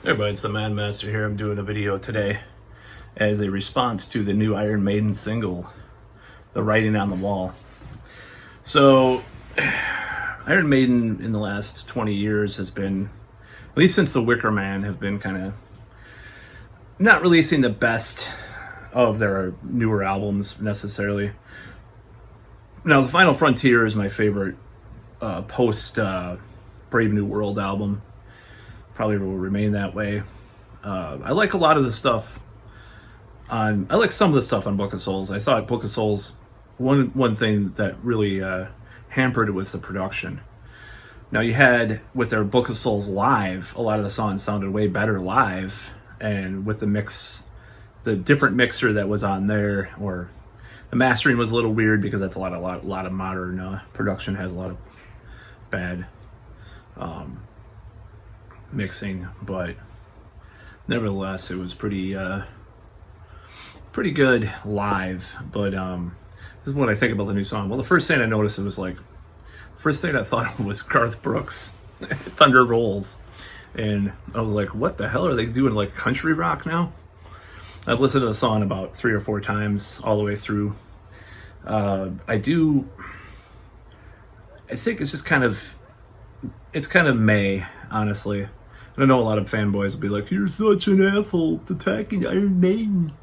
Hey everybody, it's the Man Master here. I'm doing a video today as a response to the new Iron Maiden single, The Writing on the Wall. So, Iron Maiden in the last 20 years has been, at least since The Wicker Man, have been kind of not releasing the best of their newer albums necessarily. Now, The Final Frontier is my favorite post Brave New World album. Probably will remain that way. I like a lot of the stuff I like some of the stuff on Book of Souls. I thought Book of Souls, one thing that really hampered it was the production. Now you had, with their Book of Souls live, a lot of the songs sounded way better live, and with the mix, the different mixer that was on there, or the mastering was a little weird because that's a lot of modern production has a lot of bad mixing, but nevertheless it was pretty good live. But this is what I think about the new song. Well, the first thing I noticed, it was like, first thing I thought of was Garth Brooks Thunder Rolls, and I was like, what the hell are they doing, like country rock now? I've listened to the song about 3 or 4 times all the way through. I think it's just kind of May, honestly. I know a lot of fanboys will be like, you're such an asshole attacking Iron Maiden.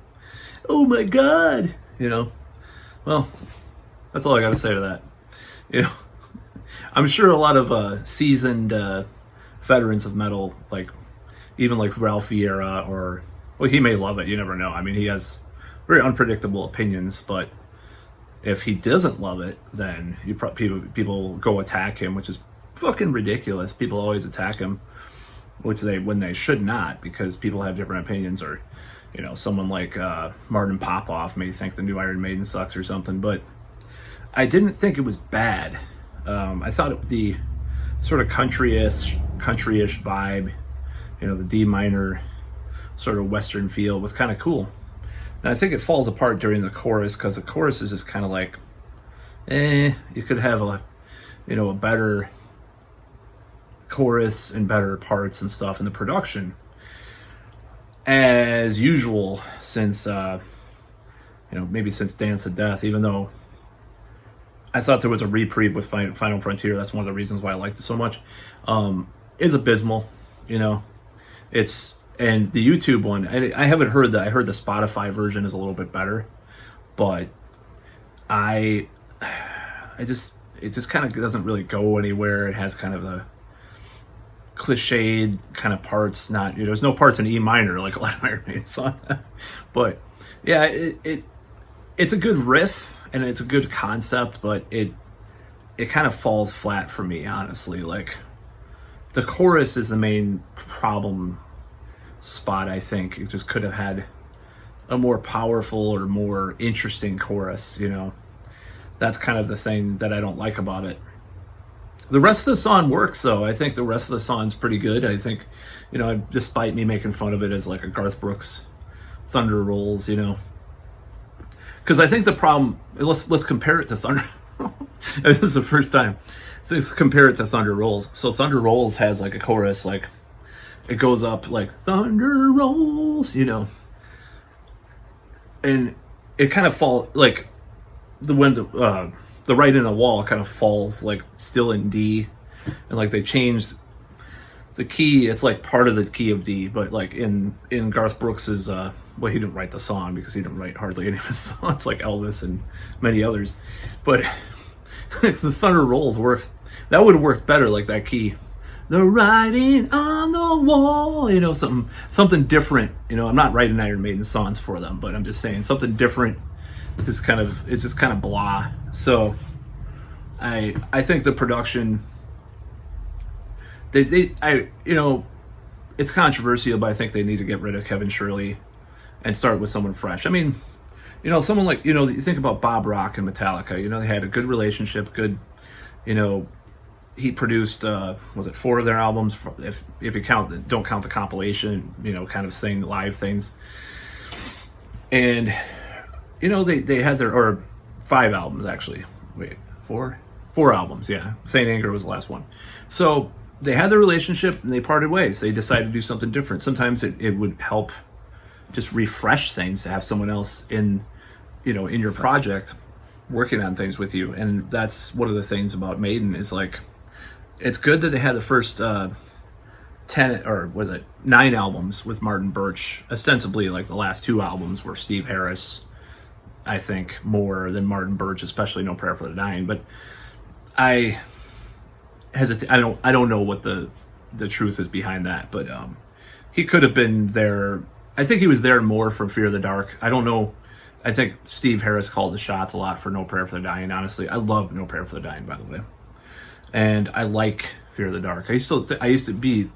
Oh my God. You know, well, that's all I got to say to that. You know, I'm sure a lot of seasoned veterans of metal, like even like Ralph Vieira, or, well, he may love it. You never know. I mean, he has very unpredictable opinions, but if he doesn't love it, then people go attack him, which is fucking ridiculous. People always attack him, when they should not, because people have different opinions. Or, you know, someone like Martin Popoff may think the new Iron Maiden sucks or something, but I didn't think it was bad. I thought the sort of country-ish vibe, you know, the D minor sort of Western feel was kind of cool. And I think it falls apart during the chorus, because the chorus is just kind of like, you could have a better chorus and better parts and stuff in the production, as usual, since maybe since Dance to Death. Even though I thought there was a reprieve with Final Frontier, that's one of the reasons why I liked it so much, is abysmal. You know, and the YouTube one, I haven't heard that. I heard the Spotify version is a little bit better, but it just kind of doesn't really go anywhere. It has kind of a cliched kind of parts. There's no parts in E minor like a lot of Iron Maiden songs. But yeah, it's a good riff and it's a good concept, but it kind of falls flat for me, honestly. Like, the chorus is the main problem spot. I think it just could have had a more powerful or more interesting chorus. You know, that's kind of the thing that I don't like about it. The rest of the song works, though. I think the rest of the song's pretty good. I think, despite me making fun of it as like a Garth Brooks Thunder Rolls, because I think the problem, let's compare it to Thunder. This is the first time. Let's compare it to Thunder Rolls. So Thunder Rolls has like a chorus, like it goes up like Thunder Rolls, and it kind of falls like the Writing on the Wall kind of falls like still in D, and like they changed the key. It's like part of the key of D, but like in Garth Brooks's well, he didn't write the song because he didn't write hardly any of his songs like Elvis and many others, but the Thunder Rolls works. That would have worked better, like that key, the writing on the wall, something different. I'm not writing Iron Maiden songs for them, but I'm just saying something different. It's just kind of blah. So I think the production, it's controversial, but I think they need to get rid of Kevin Shirley and start with someone fresh. I mean, someone like, you think about Bob Rock and Metallica, they had a good relationship, he produced, was it 4 of their albums, if you don't count the compilation, kind of thing, live things. And they had or 5 albums actually. Wait, 4 albums, yeah. Saint Anger was the last one. So they had their relationship and they parted ways. They decided to do something different. Sometimes it would help just refresh things to have someone else in, in your project working on things with you. And that's one of the things about Maiden is like, it's good that they had the first 10 or was it 9 albums with Martin Birch. Ostensibly, like the last 2 albums were Steve Harris, I think, more than Martin Birch, especially No Prayer for the Dying. But I hesitate. I don't know what the truth is behind that, but he could have been there. I think he was there more for Fear of the Dark. I don't know. I think Steve Harris called the shots a lot for No Prayer for the Dying. Honestly, I love No Prayer for the Dying, by the way, and I like Fear of the Dark. They used to be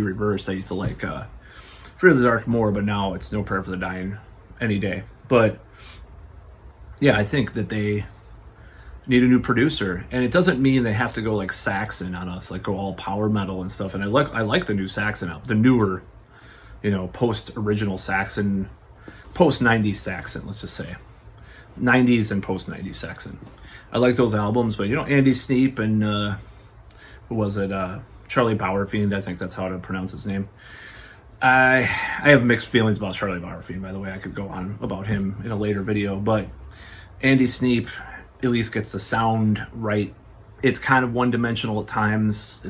reversed. I used to like Fear of the Dark more, but now it's No Prayer for the Dying any day. But yeah, I think that they need a new producer, and it doesn't mean they have to go like Saxon on us, like go all power metal and stuff. And I like the new Saxon album, the newer, post original Saxon, post 90s Saxon, let's just say 90s and post 90s Saxon. I like those albums, but Andy Sneap and who was it, Charlie Bauerfeind, I think that's how to pronounce his name. I have mixed feelings about Charlie Bauerfeind, by the way. I could go on about him in a later video, but Andy Sneap at least gets the sound right. It's kind of one-dimensional at times.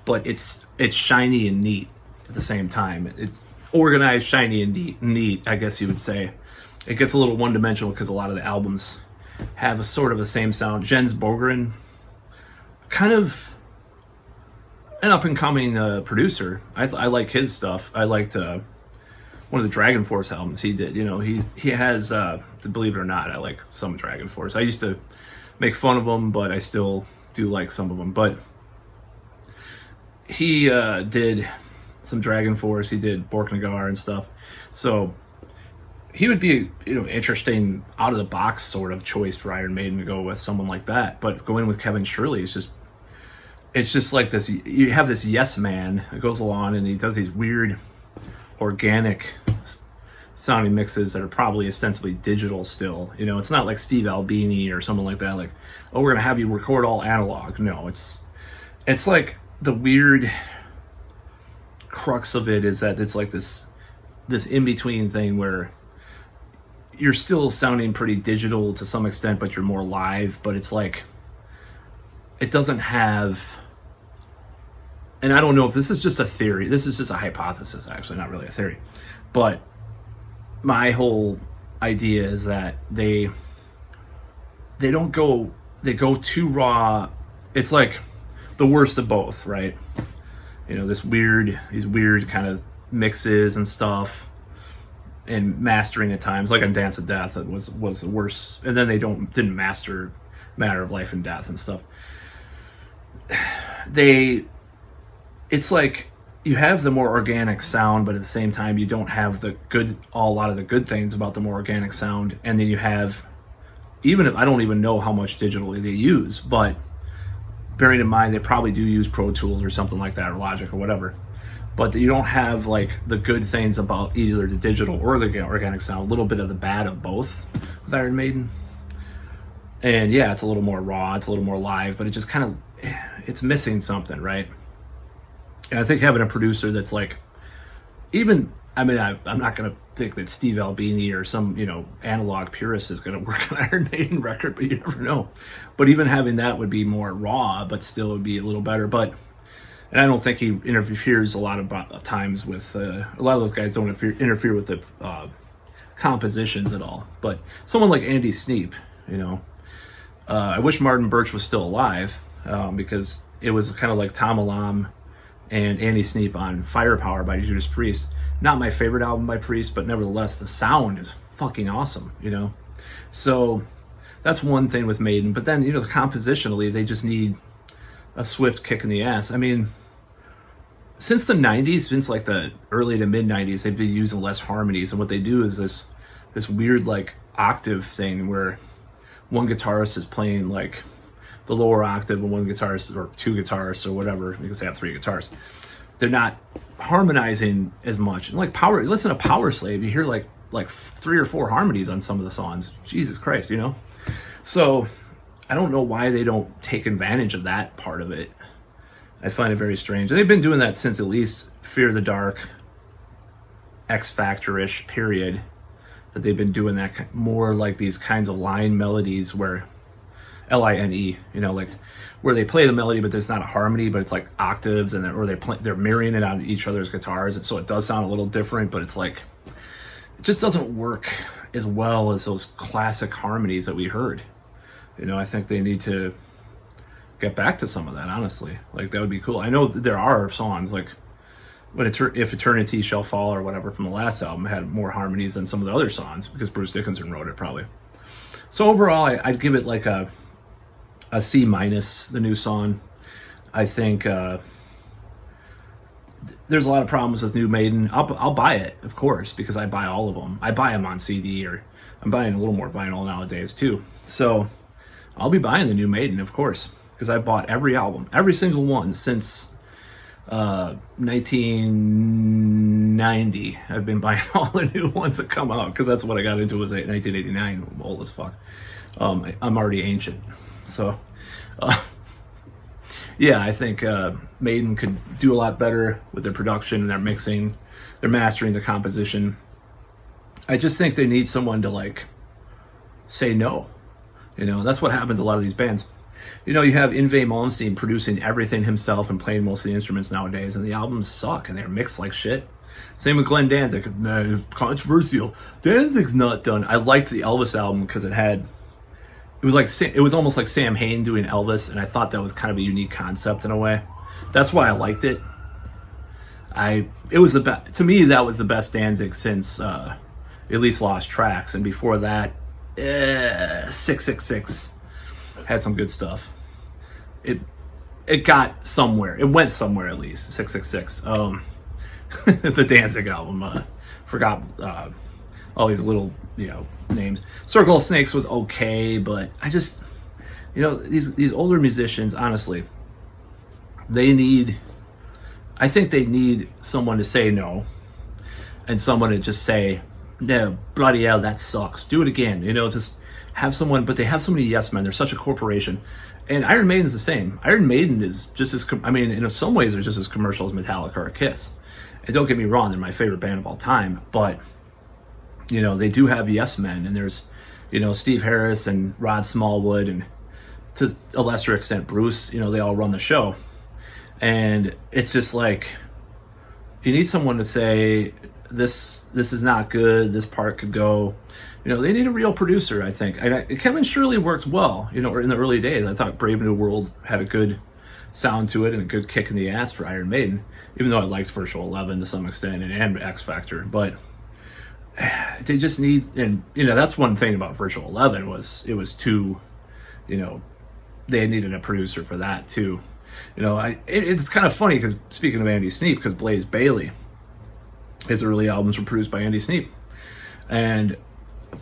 But it's shiny and neat at the same time. It's organized, shiny, and neat, I guess you would say. It gets a little one-dimensional because a lot of the albums have a sort of the same sound. Jens Bogren, kind of an up-and-coming producer. I like his stuff. I liked one of the Dragon Force albums he did. He has, believe it or not, I like some Dragon Force. I used to make fun of them, but I still do like some of them. But he did some Dragon Force. He did Borknagar and stuff. So he would be, interesting out of the box sort of choice for Iron Maiden to go with someone like that. But going with Kevin Shirley is it's just like this. You have this yes man that goes along and he does these weird organic sounding mixes that are probably ostensibly digital still. It's not like Steve Albini or someone like that. Like, oh, we're gonna have you record all analog. No, it's like the weird crux of it is that it's like this in-between thing where you're still sounding pretty digital to some extent, but you're more live. But it's like it doesn't have, and I don't know if this is just a theory. This is just a hypothesis, actually, not really a theory. But my whole idea is that they go too raw. It's like the worst of both, right? These weird kind of mixes and stuff, and mastering at times, like on Dance of Death, it was the worst. And then they didn't master Matter of Life and Death and stuff. It's like you have the more organic sound, but at the same time you don't have a lot of the good things about the more organic sound. And then you have, even if I don't even know how much digitally they use, but bearing in mind they probably do use Pro Tools or something like that, or Logic or whatever. But you don't have like the good things about either the digital or the organic sound. A little bit of the bad of both with Iron Maiden. And yeah, it's a little more raw, it's a little more live, but it just kind of, it's missing something, right? And I think having a producer that's like, I'm not going to think that Steve Albini or some, analog purist is going to work on Iron Maiden record, but you never know. But even having that would be more raw, but still would be a little better. And I don't think he interferes a lot of times with, a lot of those guys don't interfere with the compositions at all. But someone like Andy Sneap, I wish Martin Birch was still alive, because it was kind of like Tom Alam and Andy Sneap on Firepower by Judas Priest. Not my favorite album by Priest, but nevertheless, the sound is fucking awesome, So that's one thing with Maiden. But then, compositionally, they just need a swift kick in the ass. I mean, since the 90s, since like the early to mid 90s, they've been using less harmonies. And what they do is this weird like octave thing where one guitarist is playing like the lower octave and one guitarist or two guitarists or whatever, because they have 3 guitars. They're not harmonizing as much. And like listen to Power Slave, you hear like 3 or 4 harmonies on some of the songs. Jesus Christ, So I don't know why they don't take advantage of that part of it. I find it very strange. And they've been doing that since at least Fear the Dark, X Factor-ish period, that they've been doing that more like these kinds of line melodies where Line, like where they play the melody, but there's not a harmony, but it's like octaves, and or they're mirroring it on each other's guitars, and so it does sound a little different, but it's like it just doesn't work as well as those classic harmonies that we heard. I think they need to get back to some of that, honestly. Like, that would be cool. I know that there are songs like If Eternity Shall Fall or whatever from the last album had more harmonies than some of the other songs, because Bruce Dickinson wrote it probably. So overall, I'd give it like a C-, the new song. I think there's a lot of problems with new Maiden. I'll buy it, of course, because I buy all of them. I buy them on CD, or I'm buying a little more vinyl nowadays too. So I'll be buying the new Maiden, of course, because I bought every album, every single one since 1990. I've been buying all the new ones that come out, because that's what I got into, was 1989. I'm old as fuck. I'm already ancient. So yeah, I think Maiden could do a lot better with their production, their mixing, their mastering, their composition. I just think they need someone to like say no. That's what happens a lot of these bands. You have Yngwie Malmsteen producing everything himself and playing most of the instruments nowadays, and the albums suck and they're mixed like shit. Same with Glenn Danzig. Controversial. Danzig's not done. I liked the Elvis album because it was almost like Sam Hain doing Elvis, and I thought that was kind of a unique concept in a way. That's why I liked it. It was the best to me. That was the best Danzig since at least Lost Tracks, and before that, 666 had some good stuff. It got somewhere. It went somewhere, at least. 666. The Danzig album. Forgot all these little names. Circle of Snakes was okay, but I just these older musicians, honestly, I think they need someone to say no, and someone to just say, no, bloody hell, that sucks, do it again. Just have someone. But they have so many yes men. They're such a corporation. And Iron Maiden's the same. Iron Maiden is just as, in some ways they're just as commercial as Metallica or Kiss. And don't get me wrong, they're my favorite band of all time, but they do have yes men, and there's Steve Harris and Rod Smallwood, and to a lesser extent Bruce. They all run the show, and it's just like you need someone to say this is not good, this part could go. They need a real producer, I think. Kevin Shirley worked well, in the early days. I thought Brave New World had a good sound to it and a good kick in the ass for Iron Maiden, even though I liked Virtual 11 to some extent, and X Factor. But they just need, and that's one thing about Virtual 11 was it was too, they needed a producer for that too. It's kind of funny, because speaking of Andy Sneap, because Blaze Bayley, his early albums were produced by Andy Sneap, and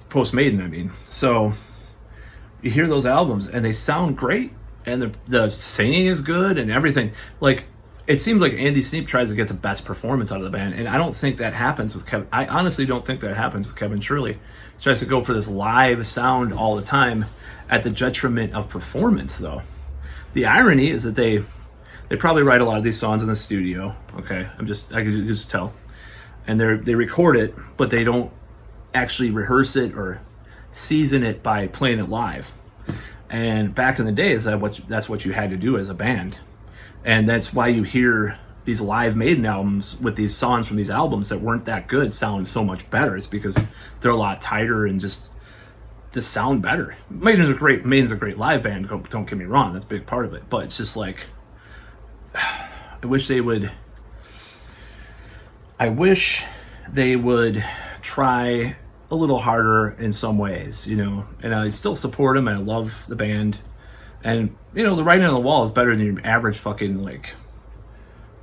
post Maiden, so you hear those albums and they sound great, and the singing is good and everything. Like, it seems like Andy Sneap tries to get the best performance out of the band, and I don't think that happens with Kevin. I honestly don't think that happens with Kevin Shirley. He tries to go for this live sound all the time at the detriment of performance, though. The irony is that they probably write a lot of these songs in the studio. Okay, I can just tell, and they record it, but they don't actually rehearse it or season it by playing it live. And back in the days, that's what you had to do as a band, and that's why you hear these live Maiden albums with these songs from these albums that weren't that good sound so much better. It's because they're a lot tighter and just sound better. Maiden's a great live band. Don't get me wrong, that's a big part of it. But it's just like, I wish they would try a little harder in some ways, and I still support them, and I love the band, and the writing on the wall is better than your average fucking like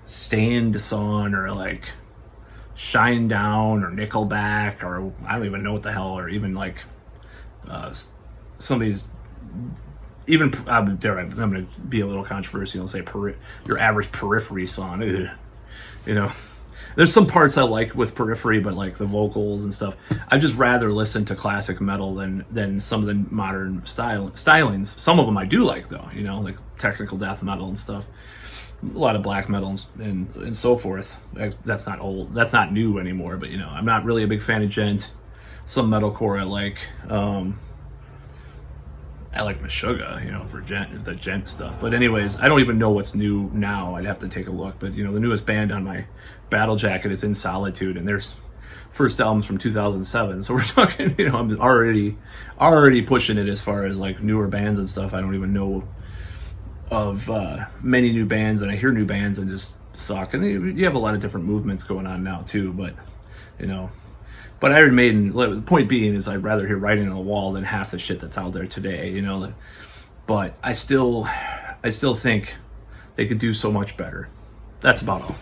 Stained song, or like Shine Down, or Nickelback, or I don't even know what the hell, or even like somebody's, even I'm going to be a little controversial and say your average Periphery song. Ugh. There's some parts I like with Periphery, but like the vocals and stuff, I'd just rather listen to classic metal than some of the modern stylings. Some of them I do like, though, like technical death metal and stuff. a lot of black metal and so forth. That's not old. That's not new anymore. But I'm not really a big fan of gent. Some metalcore I like. I like Meshuggah, for the gent stuff. But anyways, I don't even know what's new now. I'd have to take a look. But the newest band on my battle jacket is In Solitude, and their first album's from 2007. So we're talking, I'm already pushing it as far as like newer bands and stuff. I don't even know of many new bands, and I hear new bands and just suck. And you have a lot of different movements going on now too. But But Iron Maiden, the point being is I'd rather hear Writing on the Wall than half the shit that's out there today, But I still think they could do so much better. That's about all.